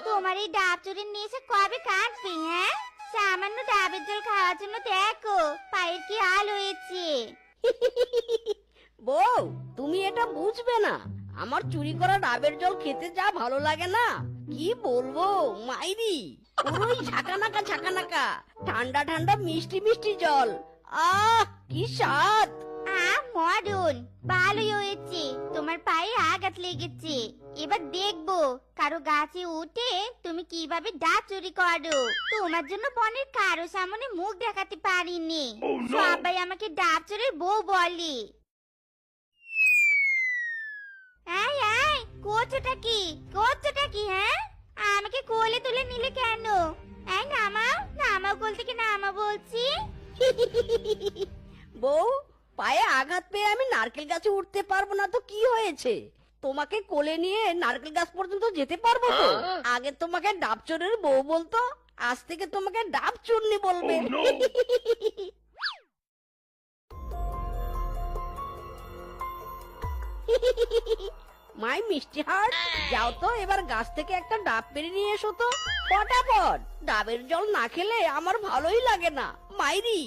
তোমার এই ডাব চুরির নেশা কবে কাটবে? হ্যাঁ, সামান্য ডাবের জল খাওয়ার জন্য দেখো পায়ের কি হাল হয়েছে। বউ, তুমি এটা বুঝবে না। আমার চুরি করা ডাবের জল খেতে যা ভালো লাগে না, কি বলবো মাইরি। পুরোই ঝাঁকানাকা ঝাঁকানাকা, ঠান্ডা ঠান্ডা মিষ্টি মিষ্টি জল। আহ, কি স্বাদ! মরণ, ভালোই হয়েছে তোমার পায়ে আঘাত লেগেছে। এবার দেখবো কারো গাছে উঠে তুমি কিভাবে ডাব চুরি করো। তোমার জন্য বনের কারো সামনে মুখ দেখাতে পারিনি। সবাই আমাকে ডাব চোরের বউ বলে। এই এই, করছোটা কি? করছোটা কি? হ্যাঁ, আমাকে কোলে তুলে নিলে কেন? এই নামাও, নামাও, কোল থেকে নামা বলছি। বউ, পায়ে আঘাত পেয়ে আমি নারকেল গাছে উঠতে পারবো না তো কি হয়েছে? তোমাকে কোলে নিয়ে নারকেল গাছ পর্যন্ত যেতে পারবো তো। আগে তোমাকে ডাব চোরের বউ বলতো, আজ থেকে তোমাকে ডাব চুরনি বলবে। মাই মিষ্টি হার্ট, যাও তো এবার গাছ থেকে একটা ডাব পেরে নিয়ে এসো তো ফটাফট। ডাবের জল না খেলে আমার ভালোই লাগে না মাইরি।